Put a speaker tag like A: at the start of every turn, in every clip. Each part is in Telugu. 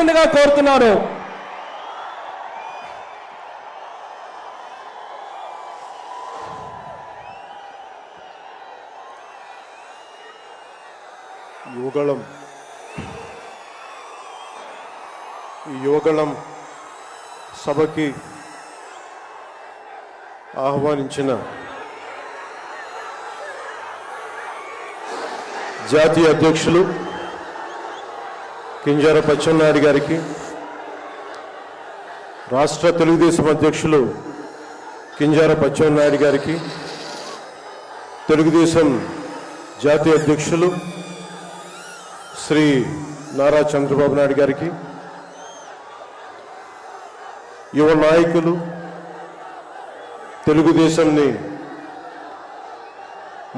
A: మాట్లాడాల్సిందిగా కోరుతున్నాను.
B: యువగళం సభకి ఆహ్వానించిన జాతీయ అధ్యక్షులు కింజరాపు అచ్చెన్నాయుడు గారికి, రాష్ట్ర తెలుగుదేశం అధ్యక్షులు కింజరాపు అచ్చెన్నాయుడు గారికి, తెలుగుదేశం జాతీయ అధ్యక్షులు శ్రీ నారా చంద్రబాబు నాయుడు గారికి, యువ నాయకులు, తెలుగుదేశంని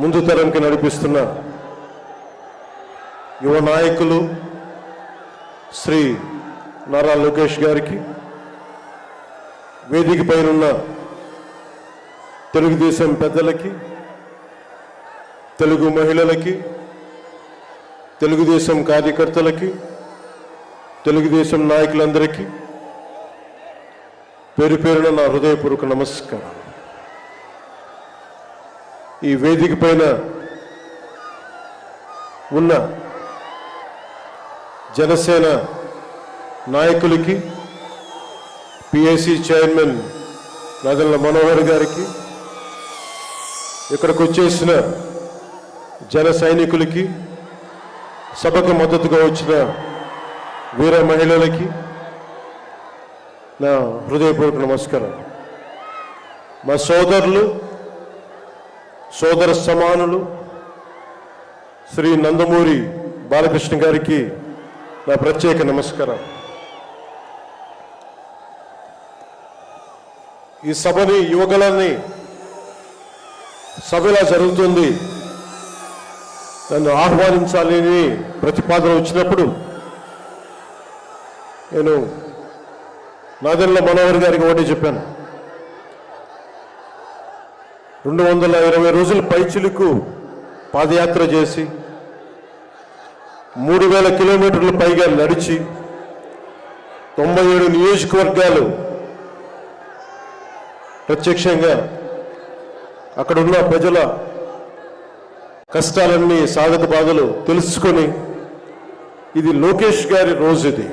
B: ముందు తరంకి నడిపిస్తున్న యువ నాయకులు శ్రీ నారా లోకేష్ గారికి, వేదిక పైనున్న తెలుగుదేశం పెద్దలకి, తెలుగు మహిళలకి, తెలుగుదేశం కార్యకర్తలకి, తెలుగుదేశం నాయకులందరికీ పేరు పేరున నా హృదయపూర్వక నమస్కారం. ఈ వేదిక పైన ఉన్న జనసేన నాయకులకి, పిఐసి చైర్మన్ నాదెండ్ల మనోహర్ గారికి, ఇక్కడికి వచ్చేసిన జన సైనికులకి, సభకు మద్దతుగా వచ్చిన వీర మహిళలకి నా హృదయపూర్వక నమస్కారం. మా సోదరులు, సోదర సమానులు శ్రీ నందమూరి బాలకృష్ణ గారికి నా ప్రత్యేక నమస్కారం. ఈ సభని, యువగళాన్ని సభ ఇలా జరుగుతుంది, నన్ను ఆహ్వానించాలని ప్రతిపాదన వచ్చినప్పుడు నేను నాదెండ్ల మనోహర్ గారికి ఒకటి చెప్పాను. 220 రోజుల పైచిలుకు పాదయాత్ర చేసి 3000 కిలోమీటర్ల పైగా నడిచి 97 నియోజకవర్గాలు ప్రత్యక్షంగా అక్కడున్న ప్రజల కష్టాలన్నీ, సాధక బాధలు తెలుసుకొని, ఇది లోకేష్ గారి రోజు, ఇది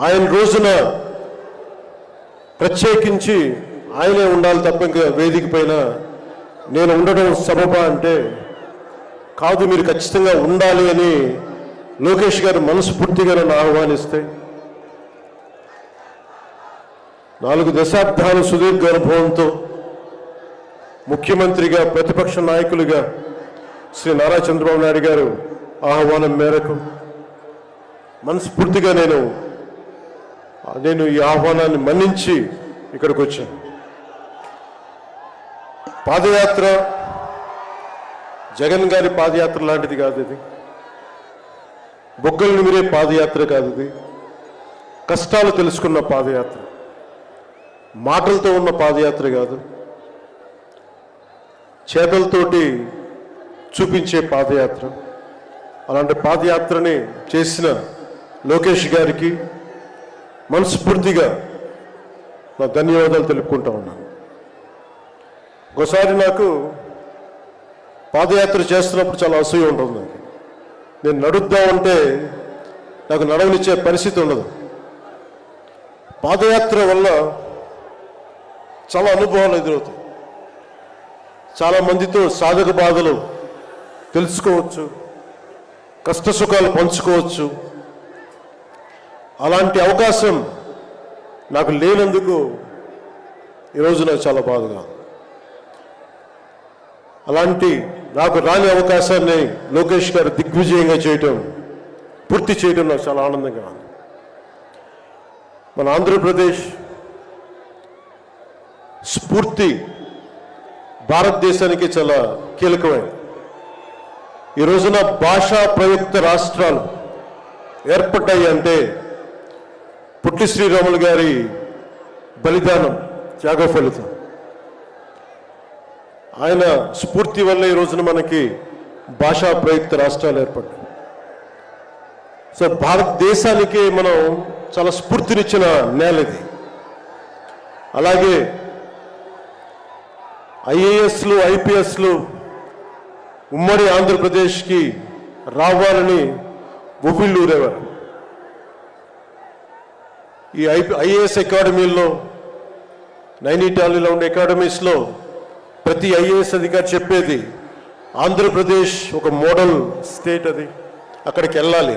B: ఆయన రోజున ప్రత్యేకించి ఆయనే ఉండాలి తప్ప ఇంకా వేదిక పైన నేను ఉండడం సబబా అంటే కాదు, మీరు ఖచ్చితంగా ఉండాలి అని లోకేష్ గారు మనస్ఫూర్తిగా నన్ను ఆహ్వానిస్తే 4 దశాబ్దాల సుదీర్ఘ అనుభవంతో ముఖ్యమంత్రిగా, ప్రతిపక్ష నాయకులుగా శ్రీ నారా చంద్రబాబు నాయుడు గారు ఆహ్వానం మేరకు మనస్ఫూర్తిగా నేను ఈ ఆహ్వానాన్ని మన్నించి ఇక్కడికి వచ్చాను. పాదయాత్ర జగన్ గారి పాదయాత్ర లాంటిది కాదు, ఇది బొగ్గలు నిమిరే పాదయాత్ర కాదు, ఇది కష్టాలు తెలుసుకున్న పాదయాత్ర, మాటలతో ఉన్న పాదయాత్ర కాదు, చేతలతోటి చూపించే పాదయాత్ర. అలాంటి పాదయాత్రని చేసిన లోకేష్ గారికి మనస్ఫూర్తిగా నా ధన్యవాదాలు తెలుపుకుంటా ఉన్నాను. ఒకసారి నాకు పాదయాత్ర చేస్తున్నప్పుడు చాలా అసూయ ఉంటుంది. నేను నడుద్దామంటే నాకు నడవనిచ్చే పరిస్థితి ఉండదు. పాదయాత్ర వల్ల చాలా అనుభవాలు ఎదురవుతాయి, చాలా మందితో సాధక బాధలు తెలుసుకోవచ్చు, కష్ట సుఖాలు పంచుకోవచ్చు. అలాంటి అవకాశం నాకు లేనందుకు ఈరోజు నాకు చాలా బాధగా. అలాంటి నాకు రాని అవకాశాన్ని లోకేష్ గారు దిగ్విజయంగా చేయటం, పూర్తి చేయడం నాకు చాలా ఆనందంగా ఉంది. మన ఆంధ్రప్రదేశ్ స్ఫూర్తి భారతదేశానికి చాలా కీలకమైనది. ఈ రోజున భాషా ప్రయుక్త రాష్ట్రాలు ఏర్పడ్డాయి అంటే పుట్టి శ్రీరాములు గారి బలిదానం, త్యాగ ఫలితం. ఆయన స్ఫూర్తి వల్ల ఈ రోజున మనకి భాషా ప్రయుక్త రాష్ట్రాలు ఏర్పడ్డాయి. సో భారతదేశానికి మనం చాలా స్ఫూర్తినిచ్చిన నేల ఇది. అలాగే ఐఏఎస్లు ఐపీఎస్లు ఉమ్మడి ఆంధ్రప్రదేశ్కి రావాలని ఉవ్విళ్ళూరేవారు. ఈ ఐఏఎస్ అకాడమీల్లో, నైనిటాల్లో ఉండే అకాడమీస్లో ప్రతి ఐఏఎస్ అధికారి చెప్పేది ఆంధ్రప్రదేశ్ ఒక మోడల్ స్టేట్, అది అక్కడికి వెళ్ళాలి.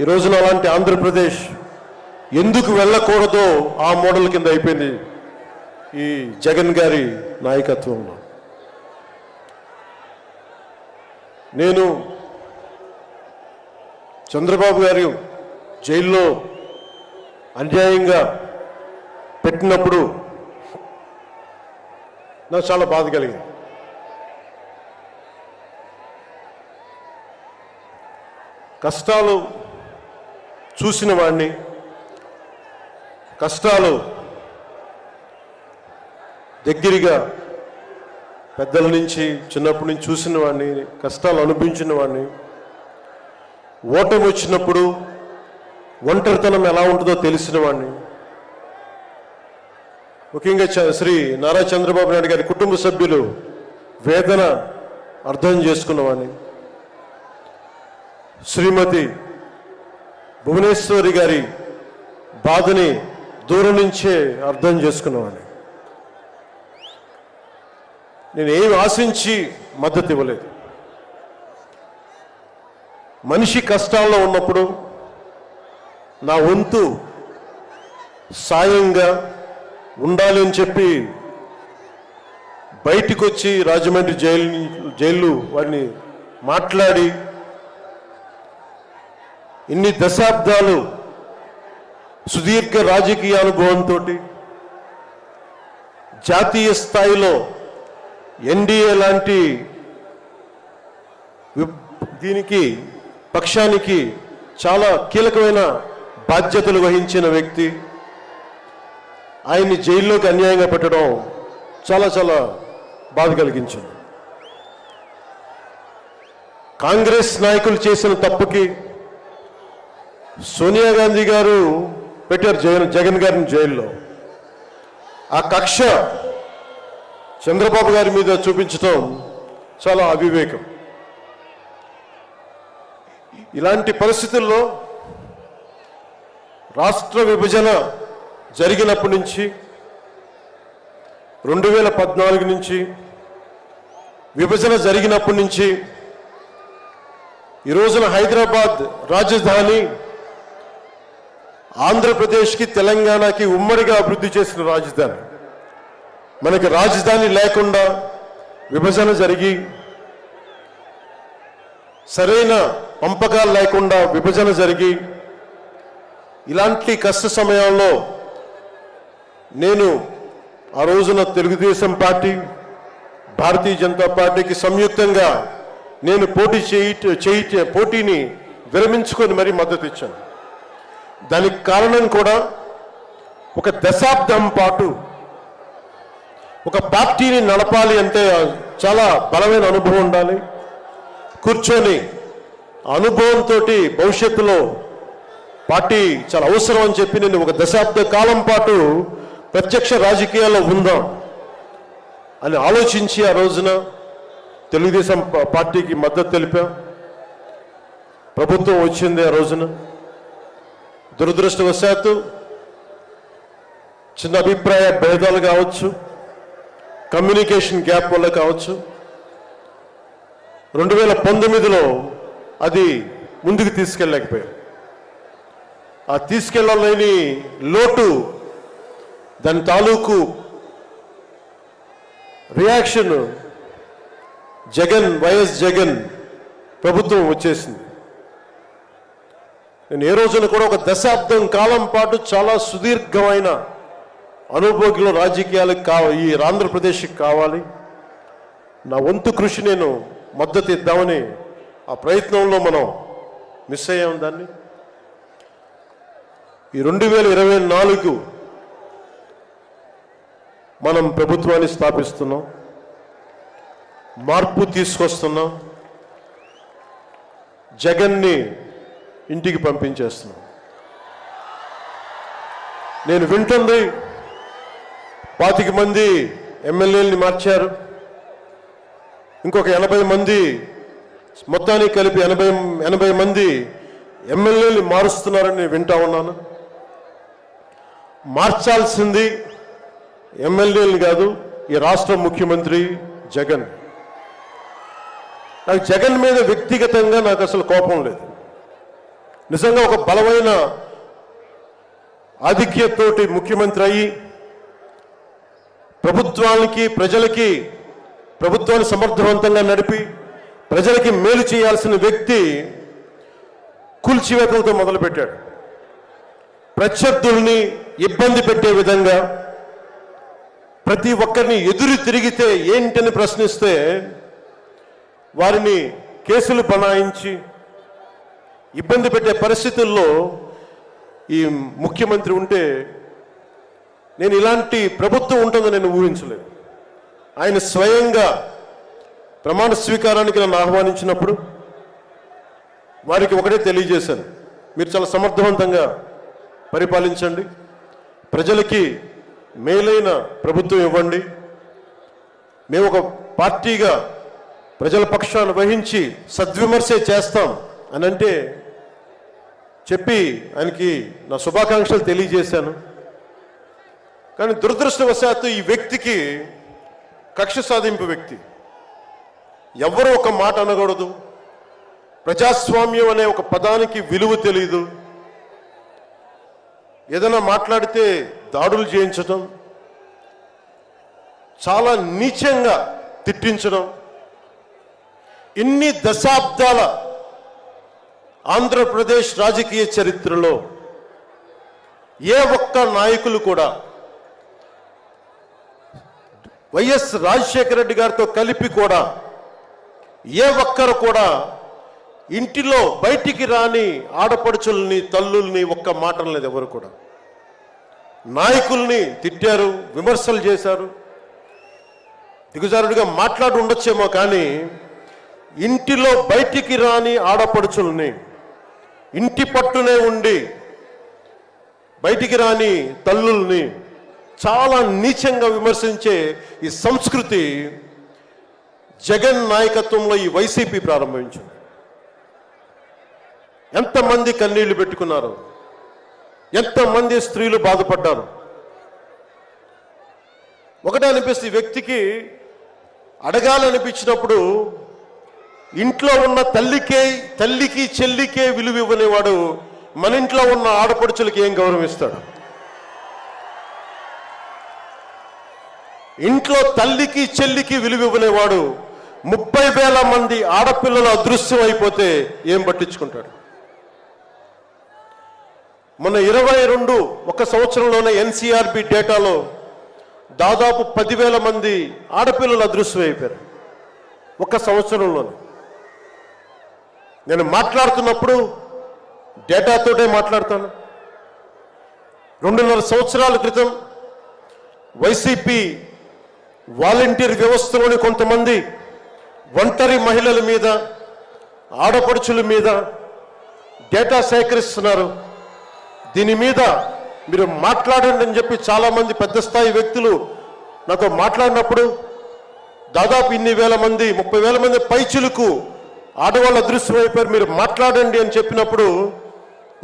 B: ఈ రోజున అలాంటి ఆంధ్రప్రదేశ్ ఎందుకు వెళ్ళకూడదో ఆ మోడల్ కింద అయిపోయింది ఈ జగన్ గారి నాయకత్వంలో. నేను చంద్రబాబు గారు జైల్లో అన్యాయంగా పెట్టినప్పుడు నాకు చాలా బాధ కలిగింది. కష్టాలు చూసిన వాడిని, కష్టాలు దగ్గరగా పెద్దల నుంచి చిన్నప్పటి నుంచి చూసిన వాడిని, కష్టాలు అనుభవించిన వాడిని, ఓటమి వచ్చినప్పుడు ఒంటరితనం ఎలా ఉంటుందో తెలిసిన వాడిని, ముఖ్యంగా శ్రీ నారా చంద్రబాబు నాయుడు గారి కుటుంబ సభ్యులు వేదన అర్థం చేసుకున్నవాడిని, శ్రీమతి భువనేశ్వరి గారి బాధని దూరం నుంచే అర్థం చేసుకున్నవాడిని. నేను ఏమి ఆశించి మద్దతు ఇవ్వలేదు. మనిషి కష్టాల్లో ఉన్నప్పుడు నా వంతు సాయంగా ఉండాలి అని చెప్పి బయటికి వచ్చి రాజమండ్రి జైలు వారిని మాట్లాడి ఇన్ని దశాబ్దాలు సుదీర్ఘ రాజకీయ అనుభవంతో జాతీయ స్థాయిలో ఎన్డీఏ లాంటి దీనికి పక్షానికి చాలా కీలకమైన బాధ్యతలు వహించిన వ్యక్తి, ఆయన్ని జైల్లోకి అన్యాయంగా పెట్టడం చాలా చాలా బాధ కలిగించింది. కాంగ్రెస్ నాయకులు చేసిన తప్పుకి సోనియా గాంధీ గారు పెట్టారు జగన్ గారిని జైల్లో. ఆ కక్ష చంద్రబాబు గారి మీద చూపించడం చాలా అవివేకం. ఇలాంటి పరిస్థితుల్లో రాష్ట్ర విభజన జరిగినప్పటి నుంచి 2014 నుంచి విభజన జరిగినప్పటి నుంచి ఈ రోజున హైదరాబాద్ రాజధాని ఆంధ్రప్రదేశ్కి తెలంగాణకి ఉమ్మడిగా అభివృద్ధి చేసిన రాజధాని. మనకి రాజధాని లేకుండా విభజన జరిగి సరైన పంపకాలు లేకుండా విభజన జరిగి ఇలాంటి కష్ట సమయాల్లో నేను ఆ రోజున తెలుగుదేశం పార్టీ, భారతీయ జనతా పార్టీకి సంయుక్తంగా నేను పోటీని విరమించుకొని మరీ మద్దతు ఇచ్చాను. దానికి కారణం కూడా ఒక దశాబ్దం పాటు ఒక పార్టీని నడపాలి అంటే చాలా బలమైన అనుభవం ఉండాలి. కూర్చొని అనుభవంతో భవిష్యత్తులో పార్టీ చాలా అవసరం అని చెప్పి నేను ఒక దశాబ్ద కాలం పాటు ప్రత్యక్ష రాజకీయాల్లో ఉందాం అని ఆలోచించి ఆ రోజున తెలుగుదేశం పార్టీకి మద్దతు తెలిపాం. ప్రభుత్వం వచ్చింది ఆ రోజున. దురదృష్టవశాత్తు చిన్న అభిప్రాయ భేదాలు కావచ్చు, కమ్యూనికేషన్ గ్యాప్ వల్ల కావచ్చు 2019లో అది ముందుకు తీసుకెళ్ళలేకపోయాం. ఆ తీసుకెళ్ళలేని లోటు, దాని తాలూకు రియాక్షన్ వైఎస్ జగన్ ప్రభుత్వం వచ్చేసింది. నేను ఏ రోజున కూడా ఒక దశాబ్దం కాలం పాటు చాలా సుదీర్ఘమైన అనుభోగిలో రాజకీయాలకు ఈ ఆంధ్రప్రదేశ్కి కావాలి, నా వంతు కృషి నేను మద్దతు ఇద్దామని ఆ ప్రయత్నంలో మనం మిస్ అయ్యాం. దాన్ని ఈ 2024 మనం ప్రభుత్వాన్ని స్థాపిస్తున్నాం, మార్పు తీసుకొస్తున్నాం, జగన్ని ఇంటికి పంపించేస్తున్నాం. నేను వింటుంది 25 మంది ఎమ్మెల్యేలని మార్చారు, ఇంకొక 80 మంది, మొత్తానికి కలిపి 80 మంది ఎమ్మెల్యేలు మారుస్తున్నారని నేను వింటా ఉన్నాను. మార్చాల్సింది ఎమ్మెల్యేలు కాదు, ఈ రాష్ట్ర ముఖ్యమంత్రి జగన్. నాకు జగన్ మీద వ్యక్తిగతంగా నాకు అసలు కోపం లేదు. నిజంగా ఒక బలమైన ఆధిక్యతతోటి ముఖ్యమంత్రి అయ్యి ప్రభుత్వాన్ని సమర్థవంతంగా నడిపి ప్రజలకి మేలు చేయాల్సిన వ్యక్తి కూల్చివేతలతో మొదలుపెట్టాడు. ప్రత్యర్థుల్ని ఇబ్బంది పెట్టే విధంగా ప్రతి ఒక్కరిని ఎదురు తిరిగితే ఏంటని ప్రశ్నిస్తే వారిని కేసులు బనాయించి ఇబ్బంది పెట్టే పరిస్థితుల్లో ఈ ముఖ్యమంత్రి ఉంటే నేను ఇలాంటి ప్రభుత్వం ఉంటుందని నేను ఊహించలేదు. ఆయన స్వయంగా ప్రమాణ స్వీకారానికి నన్ను ఆహ్వానించినప్పుడు వారికి ఒకటే తెలియజేశాను, మీరు చాలా సమర్థవంతంగా పరిపాలించండి, ప్రజలకి మేలైన ప్రభుత్వం ఇవ్వండి, మేము ఒక పార్టీగా ప్రజల పక్షాన్ని వహించి సద్విమర్శే చేస్తాం అని అంటే చెప్పి ఆయనకి నా శుభాకాంక్షలు తెలియజేశాను. కానీ దురదృష్టవశాత్తు ఈ వ్యక్తికి కక్ష సాధింపు వ్యక్తి, ఎవరు ఒక మాట అనకూడదు, ప్రజాస్వామ్యం అనే ఒక పదానికి విలువ తెలియదు, ఏదైనా మాట్లాడితే దాడులు చేయించడం, చాలా నీచంగా తిట్టించడం, ఇన్ని దశాబ్దాల ఆంధ్రప్రదేశ్ రాజకీయ చరిత్రలో ఏ ఒక్క నాయకులు కూడా వైఎస్ రాజశేఖర రెడ్డి గారితో కలిపి కూడా ఏ ఒక్కరు కూడా ఇంటిలో బయటికి రాని ఆడపడుచుల్ని తల్లుల్ని ఒక్క మాట లేదు. ఎవరు కూడా నాయకుల్ని తిట్టారు, విమర్శలు చేశారు, దిగజారుడిగా మాట్లాడి ఉండొచ్చేమో, కానీ ఇంటిలో బయటికి రాని ఆడపడుచుల్ని, ఇంటి పట్టునే ఉండి బయటికి రాని తల్లుల్ని చాలా నీచంగా విమర్శించే ఈ సంస్కృతి జగన్ నాయకత్వంలో ఈ వైసీపీ ప్రారంభించింది. ఎంతమంది కన్నీళ్లు పెట్టుకున్నారు, ఎంతమంది స్త్రీలు బాధపడ్డారు. ఒకటే అనిపిస్తుంది, ఈ వ్యక్తికి అడగాలనిపించినప్పుడు ఇంట్లో ఉన్న తల్లికి చెల్లికే విలువ ఇవ్వనేవాడు మన ఇంట్లో ఉన్న ఆడపడుచులకి ఏం గౌరవిస్తాడు? ఇంట్లో తల్లికి చెల్లికి విలువ ఇవ్వనేవాడు 30,000 మంది ఆడపిల్లలు అదృశ్యం అయిపోతే ఏం పట్టించుకుంటాడు? మొన్న 22 ఒక సంవత్సరంలోనే ఎన్సీఆర్బీ డేటాలో దాదాపు 10,000 మంది ఆడపిల్లలు అదృశ్యం అయిపోయారు ఒక సంవత్సరంలోనే. నేను మాట్లాడుతున్నప్పుడు డేటాతోటే మాట్లాడతాను. 2.5 సంవత్సరాల క్రితం వైసీపీ వాలంటీర్ వ్యవస్థలోని కొంతమంది ఒంటరి మహిళల మీద, ఆడపడుచుల మీద డేటా సేకరిస్తున్నారు. దీని మీద మీరు మాట్లాడండి అని చెప్పి చాలామంది పెద్ద స్థాయి వ్యక్తులు నాతో మాట్లాడినప్పుడు దాదాపు ఇన్ని వేల మంది, 30,000 మంది పైచులకు ఆడవాళ్ళు అదృశ్యమైపోయారు, మీరు మాట్లాడండి అని చెప్పినప్పుడు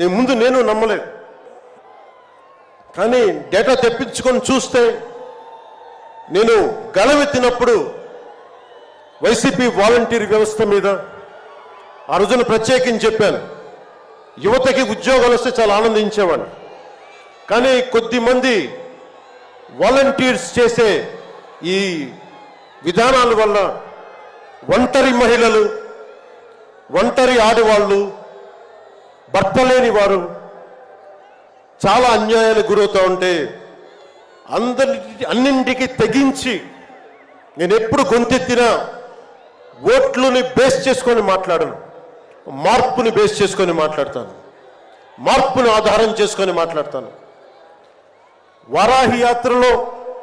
B: నేను నమ్మలేదు. కానీ డేటా తెప్పించుకొని చూస్తే నేను గళమెత్తినప్పుడు వైసీపీ వాలంటీర్ వ్యవస్థ మీద ఆ రోజున ప్రత్యేకించి చెప్పాను, యువతకి ఉద్యోగాలు వస్తే చాలా ఆనందించేవాడిని. కానీ కొద్దిమంది వాలంటీర్స్ చేసే ఈ విధానాల వల్ల ఒంటరి మహిళలు, ఒంటరి ఆడవాళ్ళు, భర్త లేని వారు చాలా అన్యాయాలకు గురవుతూ ఉంటే అన్నింటికి తెగించి నేను ఎప్పుడు గొంతెత్తినా ఓట్లని బేస్ చేసుకొని మాట్లాడను, మార్పుని బేస్ చేసుకొని మాట్లాడతాను, మార్పుని ఆధారం చేసుకొని మాట్లాడతాను. వారాహి యాత్రలో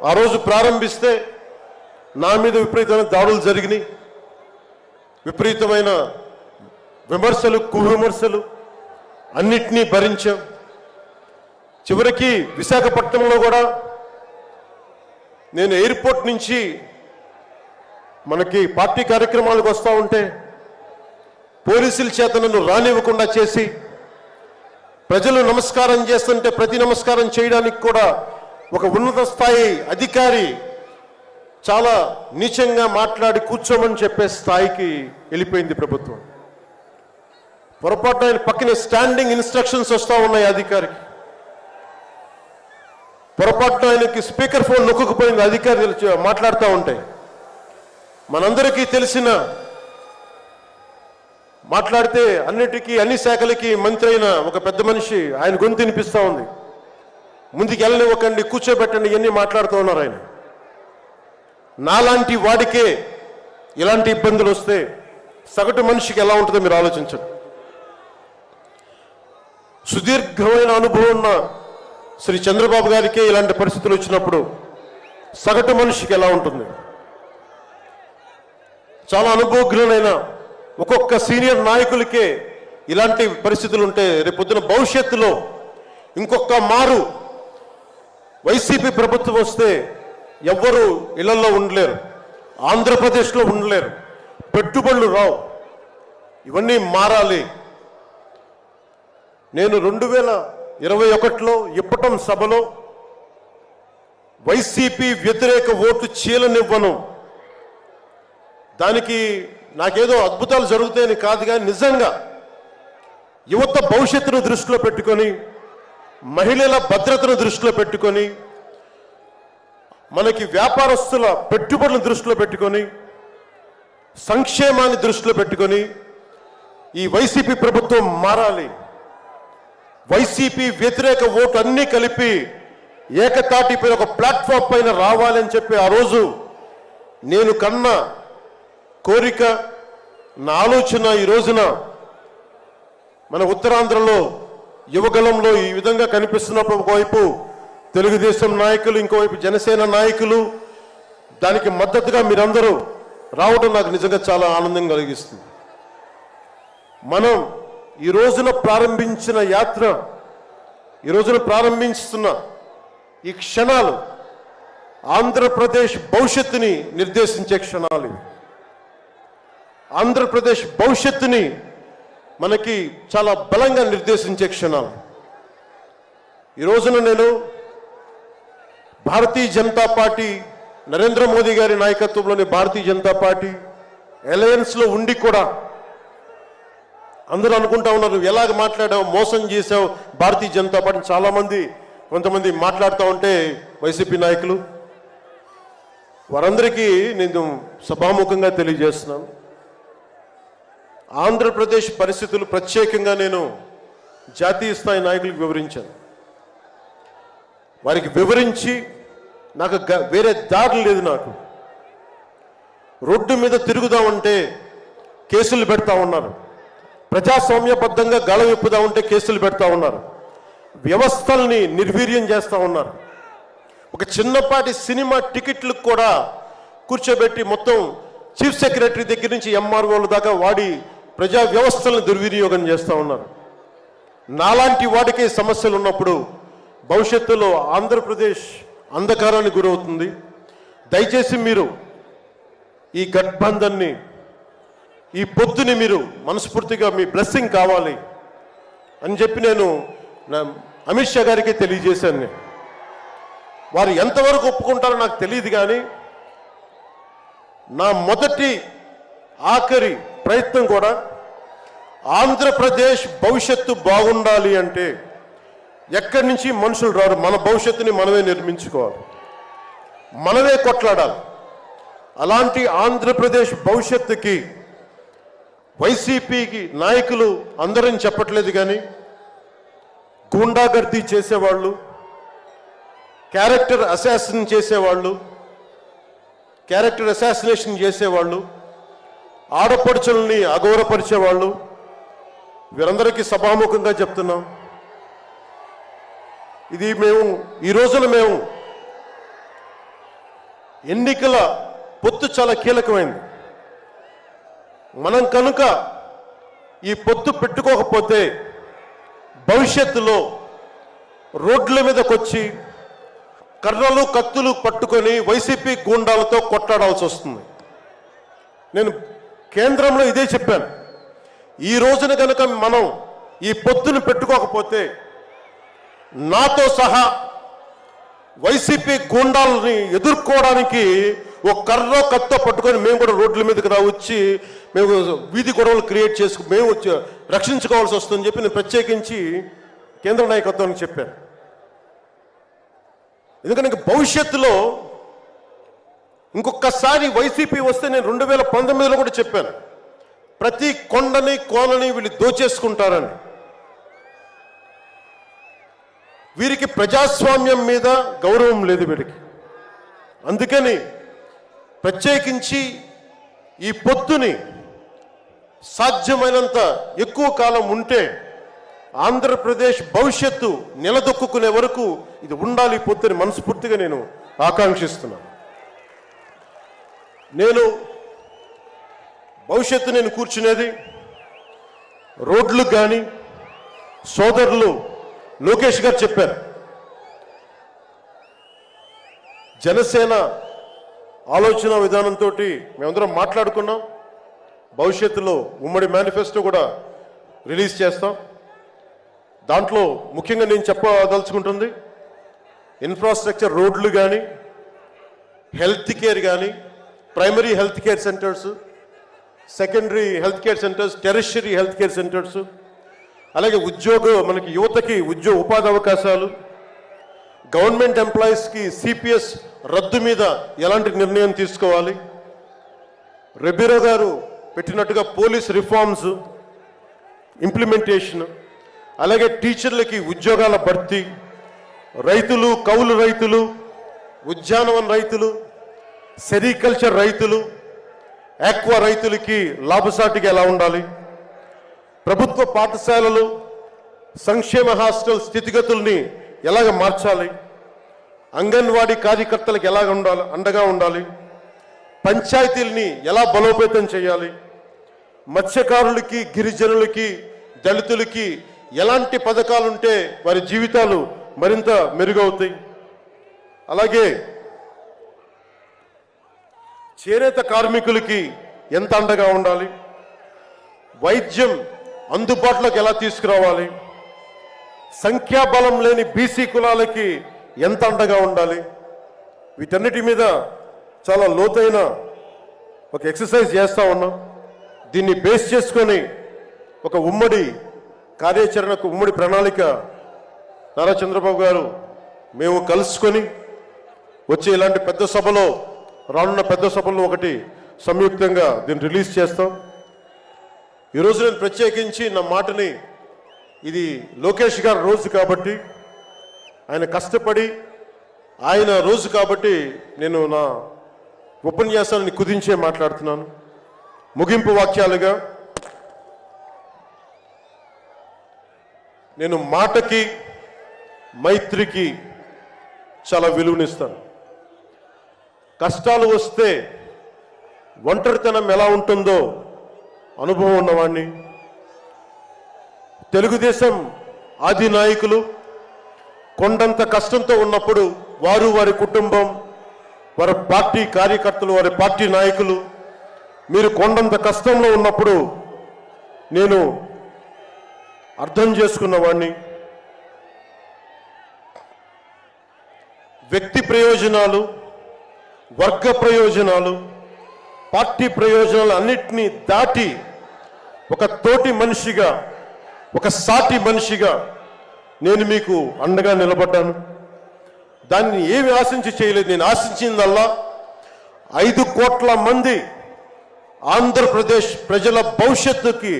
B: ఆ రోజు ప్రారంభిస్తే నా మీద విపరీతమైన దాడులు జరిగినాయి, విపరీతమైన విమర్శలు, కువిమర్శలు, అన్నిటినీ భరించాం. చివరికి విశాఖపట్నంలో కూడా నేను ఎయిర్పోర్ట్ నుంచి మనకి పార్టీ కార్యక్రమాలకు వస్తూ ఉంటే పోలీసుల చేత నన్ను రానివ్వకుండా చేసి, ప్రజలు నమస్కారం చేస్తుంటే ప్రతి నమస్కారం చేయడానికి కూడా ఒక ఉన్నత స్థాయి అధికారి చాలా నీచంగా మాట్లాడి కూర్చోమని చెప్పే స్థాయికి వెళ్ళిపోయింది ప్రభుత్వం. పొరపాటు ఆయన పక్కనే స్టాండింగ్ ఇన్స్ట్రక్షన్స్ వస్తూ ఉన్నాయి అధికారికి. పొరపాటు ఆయనకి స్పీకర్ ఫోన్ నొక్కుకుపోయింది అధికారి మాట్లాడుతూ ఉంటాయి. మనందరికీ తెలిసిన మాట్లాడితే అన్నిటికీ అన్ని శాఖలకి మంత్రి అయిన ఒక పెద్ద మనిషి ఆయన గొంతు వినిపిస్తూ ఉంది. ముందుకు వెళ్ళనివ్వకండి, కూర్చోబెట్టండి, ఇవన్నీ మాట్లాడుతూ ఉన్నారు ఆయన. నాలాంటి వాడికే ఇలాంటి ఇబ్బందులు వస్తే సగటు మనిషికి ఎలా ఉంటుందో మీరు ఆలోచించండి. సుదీర్ఘమైన అనుభవం ఉన్న శ్రీ చంద్రబాబు గారికే ఇలాంటి పరిస్థితులు వచ్చినప్పుడు సగటు మనిషికి ఎలా ఉంటుంది? చాలా అనుభవజ్ఞులైన ఒక్కొక్క సీనియర్ నాయకులకే ఇలాంటి పరిస్థితులు ఉంటే రేపొద్దున భవిష్యత్తులో ఇంకొక మారు వైసీపీ ప్రభుత్వం వస్తే ఎవ్వరూ ఇళ్లలో ఉండలేరు, ఆంధ్రప్రదేశ్లో ఉండలేరు, పెట్టుబడులు రావు. ఇవన్నీ మారాలి. నేను 2021లో ఇప్పటం సభలో వైసీపీ వ్యతిరేక ఓటు చీలనివ్వను. దానికి నాకేదో అద్భుతాలు జరుగుతాయని కాదు, కానీ నిజంగా యువత భవిష్యత్తును దృష్టిలో పెట్టుకొని, మహిళల భద్రతను దృష్టిలో పెట్టుకొని, మనకి వ్యాపారస్తుల పెట్టుబడులను దృష్టిలో పెట్టుకొని, సంక్షేమాన్ని దృష్టిలో పెట్టుకొని ఈ వైసీపీ ప్రభుత్వం మారాలి. వైసీపీ వ్యతిరేక ఓటు అన్నీ కలిపి ఏకతాటిపై ఒక ప్లాట్ఫామ్ పైన రావాలని చెప్పి ఆ రోజు నేను కన్న కోరిక, నా ఆలోచన ఈ రోజున మన ఉత్తరాంధ్రలో యువగలంలో ఈ విధంగా కనిపిస్తున్నప్పుడు ఒకవైపు తెలుగుదేశం నాయకులు, ఇంకోవైపు జనసేన నాయకులు, దానికి మద్దతుగా మీరందరూ రావడం నాకు నిజంగా చాలా ఆనందం కలిగిస్తుంది. మనం ఈ రోజున ప్రారంభించిన యాత్ర, ఈ రోజున ప్రారంభిస్తున్న ఈ క్షణాలు ఆంధ్రప్రదేశ్ భవిష్యత్తుని నిర్దేశించే క్షణాలు ఇవి. ఆంధ్రప్రదేశ్ భవిష్యత్తుని మనకి చాలా బలంగా నిర్దేశించే క్షణాలు. ఈ రోజున నేను భారతీయ జనతా పార్టీ, నరేంద్ర మోదీ గారి నాయకత్వంలోని భారతీయ జనతా పార్టీ అలయన్స్లో ఉండి కూడా అందరూ అనుకుంటా ఉన్నారు, ఎలాగ మాట్లాడావు, మోసం చేసావు భారతీయ జనతా పార్టీ. చాలామంది కొంతమంది మాట్లాడుతూ ఉంటే వైసీపీ నాయకులు, వారందరికీ నేను సభాముఖంగా తెలియజేస్తున్నాను, ఆంధ్రప్రదేశ్ పరిస్థితులు ప్రత్యేకంగా నేను జాతీయ స్థాయి నాయకులకు వివరించాను. వారికి వివరించి నాకు వేరే దారి లేదు. నాకు రోడ్డు మీద తిరుగుదామంటే కేసులు పెడతా ఉన్నారు, ప్రజాస్వామ్యబద్ధంగా గళం విప్పుదా ఉంటే కేసులు పెడతా ఉన్నారు, వ్యవస్థల్ని నిర్వీర్యం చేస్తూ ఉన్నారు. ఒక చిన్నపాటి సినిమా టికెట్లకు కూడా కూర్చోబెట్టి మొత్తం చీఫ్ సెక్రటరీ దగ్గర నుంచి ఎంఆర్ఓల దాకా వాడి ప్రజా వ్యవస్థలను దుర్వినియోగం చేస్తూ ఉన్నారు. నాలాంటి వాడికి సమస్యలు ఉన్నప్పుడు భవిష్యత్తులో ఆంధ్రప్రదేశ్ అంధకారానికి గురవుతుంది. దయచేసి మీరు ఈ గఠబంధన్ని, ఈ పొత్తుని మీరు మనస్ఫూర్తిగా మీ బ్లెస్సింగ్ కావాలి అని చెప్పి నేను అమిత్ షా గారికి తెలియజేశాను. నేను వారు ఎంతవరకు ఒప్పుకుంటారో నాకు తెలియదు, కానీ నా మొదటి ఆఖరి ప్రయత్నం కూడా ఆంధ్రప్రదేశ్ భవిష్యత్తు బాగుండాలి అంటే ఎక్కడి నుంచి మనుషులు రారు, మన భవిష్యత్తుని మనమే నిర్మించుకోవాలి, మనమే కొట్లాడాలి. అలాంటి ఆంధ్రప్రదేశ్ భవిష్యత్తుకి వైసీపీకి నాయకులు అందరని చెప్పట్లేదు, కానీ గూండాగర్దీ చేసేవాళ్ళు, క్యారెక్టర్ అసాసినేషన్ చేసేవాళ్ళు, ఆడపడుచుల్ని అగౌరవపరిచేవాళ్ళు, వీరందరికీ సభాముఖంగా చెప్తున్నాం, ఇది ఈ రోజున మేము ఎన్నికల పొత్తు చాలా కీలకమైంది. మనం కనుక ఈ పొత్తు పెట్టుకోకపోతే భవిష్యత్తులో రోడ్ల మీదకి వచ్చి కర్రలు కత్తులు పట్టుకొని వైసీపీ గూండాలతో కొట్లాడాల్సి వస్తుంది. నేను కేంద్రంలో ఇదే చెప్పాను. ఈ రోజున కనుక మనం ఈ పొత్తును పెట్టుకోకపోతే నాతో సహా వైసీపీ గూండాలని ఎదుర్కోవడానికి ఒక కర్ర కత్తో పట్టుకొని మేము కూడా రోడ్ల మీదకి వచ్చి మేము వీధి గొడవలు క్రియేట్ చేసుకు మేము రక్షించుకోవాల్సి వస్తుందని చెప్పి నేను ప్రత్యేకించి కేంద్ర నాయకత్వానికి చెప్పాను. ఎందుకంటే భవిష్యత్తులో ఇంకొకసారి వైసీపీ వస్తే నేను 2019లో కూడా చెప్పాను, ప్రతి కొండని కోనని వీళ్ళు దోచేసుకుంటారని. వీరికి ప్రజాస్వామ్యం మీద గౌరవం లేదు వీరికి. అందుకని ప్రత్యేకించి ఈ పొత్తుని సాధ్యమైనంత ఎక్కువ కాలం ఉంటే ఆంధ్రప్రదేశ్ భవిష్యత్తు నిలదొక్కునే వరకు ఇది ఉండాలి పొత్తుని మనస్ఫూర్తిగా నేను ఆకాంక్షిస్తున్నాను. నేను భవిష్యత్తు నేను కూర్చునేది రోడ్లు కానీ సోదరులు లోకేష్ గారు చెప్పారు, జనసేన ఆలోచన విధానంతో మేమందరం మాట్లాడుకున్నాం. భవిష్యత్తులో ఉమ్మడి మేనిఫెస్టో కూడా రిలీజ్ చేస్తాం. దాంట్లో ముఖ్యంగా నేను చెప్పదలుచుకుంటుంది ఇన్ఫ్రాస్ట్రక్చర్, రోడ్లు కానీ, హెల్త్ కేర్ కానీ, primary health care centres, secondary health care centres, tertiary health care centres, అలాగే మనకి యువతకి ఉపాధి అవకాశాలు, గవర్నమెంట్ ఎంప్లాయీస్కి సిపిఎస్ రద్దు మీద ఎలాంటి నిర్ణయం తీసుకోవాలి, రెబీరో గారు పెట్టినట్టుగా పోలీస్ రిఫార్మ్స్ ఇంప్లిమెంటేషన్, అలాగే టీచర్లకి ఉద్యోగాల భర్తీ, రైతులు, కౌలు రైతులు, ఉద్యానవన రైతులు, సెరికల్చర్ రైతులు, ఆక్వా రైతులకి లాభసాటిగా ఎలా ఉండాలి, ప్రభుత్వ పాఠశాలలు, సంక్షేమ హాస్టల్ స్థితిగతుల్ని ఎలాగ మార్చాలి, అంగన్వాడీ కార్యకర్తలకు ఎలాగ ఉండాలి, అండగా ఉండాలి, పంచాయతీల్ని ఎలా బలోపేతం చేయాలి, మత్స్యకారులకి, గిరిజనులకి, దళితులకి ఎలాంటి పథకాలుంటే వారి జీవితాలు మరింత మెరుగవుతాయి, అలాగే చేనేత కార్మికులకి ఎంత అండగా ఉండాలి, వైద్యం అందుబాటులోకి ఎలా తీసుకురావాలి, సంఖ్యాబలం లేని బీసీ కులాలకి ఎంత అండగా ఉండాలి, వీటన్నిటి మీద చాలా లోతైన ఒక ఎక్సర్సైజ్ చేస్తూ ఉన్నాం. దీన్ని బేస్ చేసుకొని ఒక ఉమ్మడి కార్యాచరణకు, ఉమ్మడి ప్రణాళిక నారా చంద్రబాబు గారు మేము కలుసుకొని వచ్చే ఇలాంటి పెద్ద సభలో, రానున్న పెద్ద సభల్లో ఒకటి సంయుక్తంగా దీన్ని రిలీజ్ చేస్తాం. ఈరోజు నేను ప్రత్యేకించి నా మాటని, ఇది లోకేష్ గారి రోజు కాబట్టి, ఆయన కష్టపడి ఆయన రోజు కాబట్టి నేను నా ఉపన్యాసాన్ని కుదించే మాట్లాడుతున్నాను. ముగింపు వాక్యాలుగా నేను మాటకి, మైత్రికి చాలా విలువనిస్తాను. కష్టాలు వస్తే ఒంటరితనం ఎలా ఉంటుందో అనుభవం ఉన్నవాడిని. తెలుగుదేశం ఆది నాయకులు కొండంత కష్టంతో ఉన్నప్పుడు వారు, వారి కుటుంబం, వారి పార్టీ కార్యకర్తలు, వారి పార్టీ నాయకులు మీరు కొండంత కష్టంలో ఉన్నప్పుడు నేను అర్థం చేసుకున్నవాడిని. వ్యక్తి ప్రయోజనాలు, వర్గ ప్రయోజనాలు, పార్టీ ప్రయోజనాలు అన్నిటినీ దాటి ఒక తోటి మనిషిగా, ఒక సాటి మనిషిగా నేను మీకు అండగా నిలబడ్డాను. దాన్ని ఏమి ఆశించి చేయలేదు. నేను ఆశించిందల్లా 5 కోట్ల మంది ఆంధ్రప్రదేశ్ ప్రజల భవిష్యత్తుకి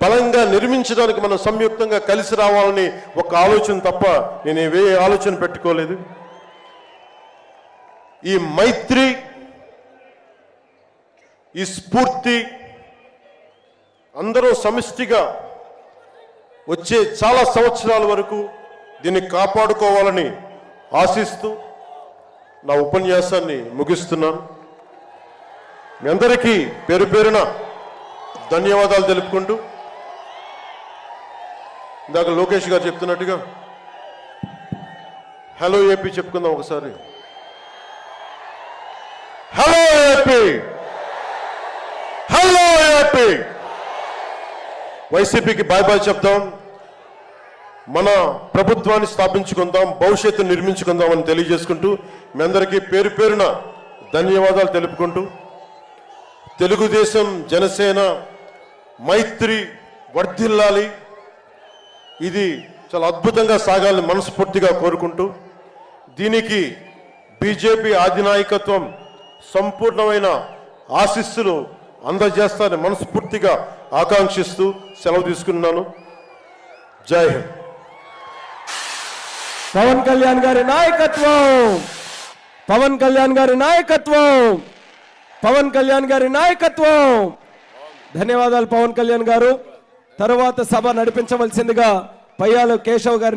B: బలంగా నిర్మించడానికి మనం సంయుక్తంగా కలిసి రావాలని ఒక ఆలోచన తప్ప నేను ఏ ఆలోచన పెట్టుకోలేదు. ఈ మైత్రి, ఈ స్ఫూర్తి అందరూ సమిష్టిగా వచ్చే చాలా సంవత్సరాల వరకు దీన్ని కాపాడుకోవాలని ఆశిస్తూ నా ఉపన్యాసాన్ని ముగిస్తున్నాను. మీ అందరికీ పేరు పేరున ధన్యవాదాలు తెలుపుకుంటూ ఇందాక లోకేష్ గారు చెప్తున్నట్టుగా హలో ఏపీ చెప్పుకుందాం ఒకసారి. Hello AP, hello AP. వైసీపీకి బాయ్ బాయ్ చెప్దాం, మన ప్రభుత్వాన్ని స్థాపించుకుందాం, భవిష్యత్తు నిర్మించుకుందాం అని తెలియజేసుకుంటూ మీ అందరికీ పేరు పేరున ధన్యవాదాలు తెలుపుకుంటూ, తెలుగుదేశం జనసేన మైత్రి వర్ధిల్లాలి, ఇది చాలా అద్భుతంగా సాగాలని మనస్ఫూర్తిగా కోరుకుంటూ, దీనికి బీజేపీ అధినాయకత్వం సంపూర్ణమైన ఆశీస్సులు అందజేస్తారని మనస్ఫూర్తిగా ఆకాంక్షిస్తూ సెలవు తీసుకున్నాను. జై హింద్.
A: పవన్ కళ్యాణ్ గారి నాయకత్వం, పవన్ కళ్యాణ్ గారి నాయకత్వం, పవన్ కళ్యాణ్ గారి నాయకత్వం. ధన్యవాదాలు పవన్ కళ్యాణ్ గారు. తరువాత సభ నడిపించవలసిందిగా పయ్యాల కేశవ్ గారిని